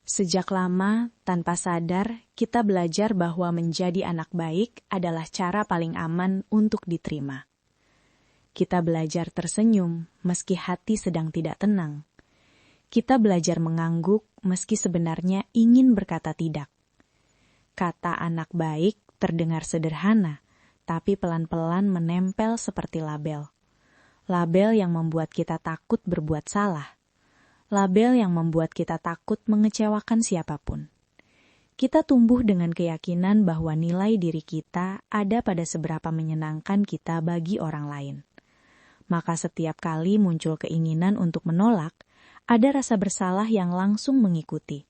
Sejak lama, tanpa sadar, kita belajar bahwa menjadi anak baik adalah cara paling aman untuk diterima. Kita belajar tersenyum meski hati sedang tidak tenang. Kita belajar mengangguk meski sebenarnya ingin berkata tidak. Kata anak baik terdengar sederhana, tapi pelan-pelan menempel seperti label. Label yang membuat kita takut berbuat salah. Label yang membuat kita takut mengecewakan siapapun. Kita tumbuh dengan keyakinan bahwa nilai diri kita ada pada seberapa menyenangkan kita bagi orang lain. Maka setiap kali muncul keinginan untuk menolak, ada rasa bersalah yang langsung mengikuti.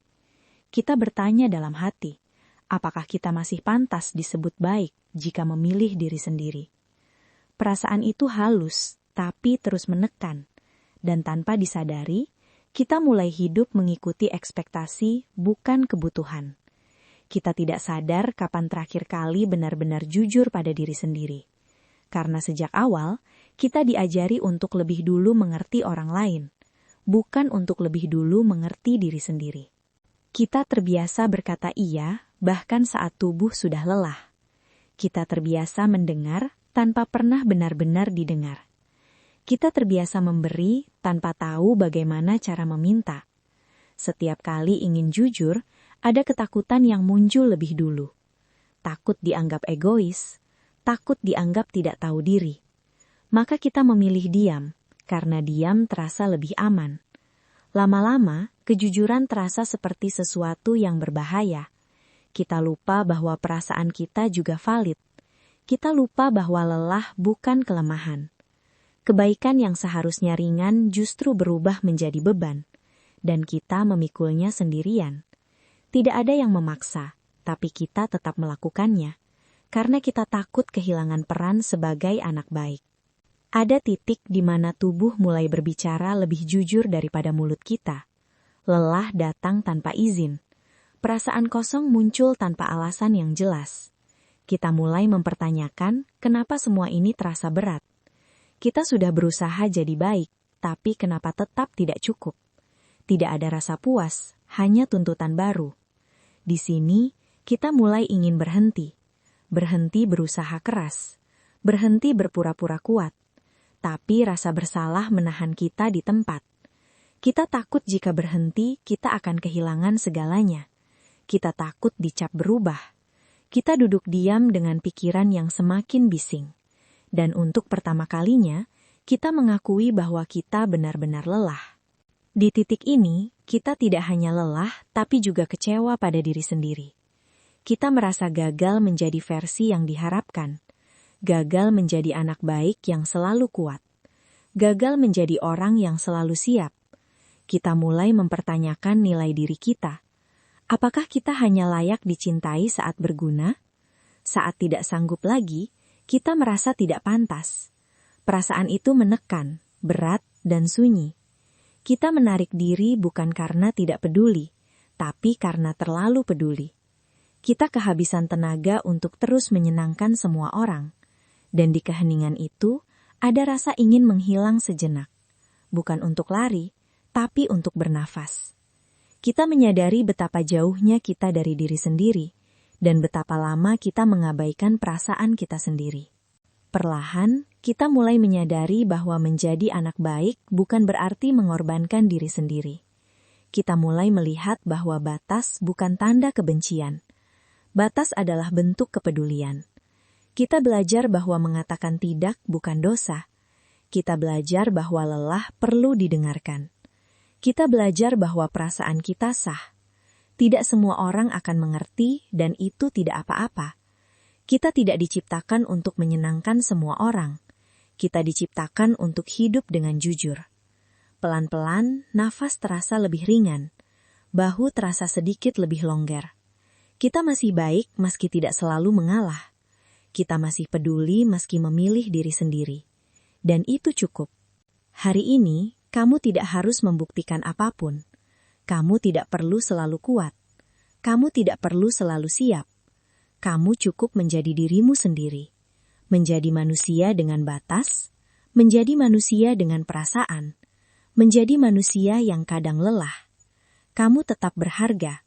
Kita bertanya dalam hati, apakah kita masih pantas disebut baik jika memilih diri sendiri? Perasaan itu halus, tapi terus menekan. Dan tanpa disadari, kita mulai hidup mengikuti ekspektasi, bukan kebutuhan. Kita tidak sadar kapan terakhir kali benar-benar jujur pada diri sendiri. Karena sejak awal, kita diajari untuk lebih dulu mengerti orang lain, bukan untuk lebih dulu mengerti diri sendiri. Kita terbiasa berkata iya, bahkan saat tubuh sudah lelah. Kita terbiasa mendengar tanpa pernah benar-benar didengar. Kita terbiasa memberi tanpa tahu bagaimana cara meminta. Setiap kali ingin jujur, ada ketakutan yang muncul lebih dulu. Takut dianggap egois, takut dianggap tidak tahu diri. Maka kita memilih diam, karena diam terasa lebih aman. Lama-lama, kejujuran terasa seperti sesuatu yang berbahaya. Kita lupa bahwa perasaan kita juga valid. Kita lupa bahwa lelah bukan kelemahan. Kebaikan yang seharusnya ringan justru berubah menjadi beban, dan kita memikulnya sendirian. Tidak ada yang memaksa, tapi kita tetap melakukannya, karena kita takut kehilangan peran sebagai anak baik. Ada titik di mana tubuh mulai berbicara lebih jujur daripada mulut kita. Lelah datang tanpa izin. Perasaan kosong muncul tanpa alasan yang jelas. Kita mulai mempertanyakan kenapa semua ini terasa berat. Kita sudah berusaha jadi baik, tapi kenapa tetap tidak cukup? Tidak ada rasa puas, hanya tuntutan baru. Di sini, kita mulai ingin berhenti. Berhenti berusaha keras. Berhenti berpura-pura kuat. Tapi rasa bersalah menahan kita di tempat. Kita takut jika berhenti, kita akan kehilangan segalanya. Kita takut dicap berubah. Kita duduk diam dengan pikiran yang semakin bising. Dan untuk pertama kalinya, kita mengakui bahwa kita benar-benar lelah. Di titik ini, kita tidak hanya lelah, tapi juga kecewa pada diri sendiri. Kita merasa gagal menjadi versi yang diharapkan. Gagal menjadi anak baik yang selalu kuat. Gagal menjadi orang yang selalu siap. Kita mulai mempertanyakan nilai diri kita. Apakah kita hanya layak dicintai saat berguna? Saat tidak sanggup lagi, kita merasa tidak pantas. Perasaan itu menekan, berat, dan sunyi. Kita menarik diri bukan karena tidak peduli, tapi karena terlalu peduli. Kita kehabisan tenaga untuk terus menyenangkan semua orang. Dan di keheningan itu, ada rasa ingin menghilang sejenak. Bukan untuk lari, tapi untuk bernafas. Kita menyadari betapa jauhnya kita dari diri sendiri, dan betapa lama kita mengabaikan perasaan kita sendiri. Perlahan, kita mulai menyadari bahwa menjadi anak baik bukan berarti mengorbankan diri sendiri. Kita mulai melihat bahwa batas bukan tanda kebencian. Batas adalah bentuk kepedulian. Kita belajar bahwa mengatakan tidak bukan dosa. Kita belajar bahwa lelah perlu didengarkan. Kita belajar bahwa perasaan kita sah. Tidak semua orang akan mengerti dan itu tidak apa-apa. Kita tidak diciptakan untuk menyenangkan semua orang. Kita diciptakan untuk hidup dengan jujur. Pelan-pelan, nafas terasa lebih ringan. Bahu terasa sedikit lebih longgar. Kita masih baik meski tidak selalu mengalah. Kita masih peduli meski memilih diri sendiri. Dan itu cukup. Hari ini, kamu tidak harus membuktikan apapun. Kamu tidak perlu selalu kuat. Kamu tidak perlu selalu siap. Kamu cukup menjadi dirimu sendiri. Menjadi manusia dengan batas, menjadi manusia dengan perasaan, menjadi manusia yang kadang lelah. Kamu tetap berharga,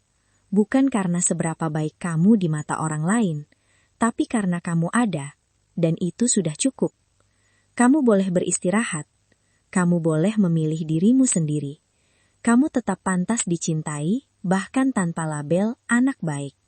bukan karena seberapa baik kamu di mata orang lain, tapi karena kamu ada, dan itu sudah cukup. Kamu boleh beristirahat, kamu boleh memilih dirimu sendiri. Kamu tetap pantas dicintai, bahkan tanpa label anak baik.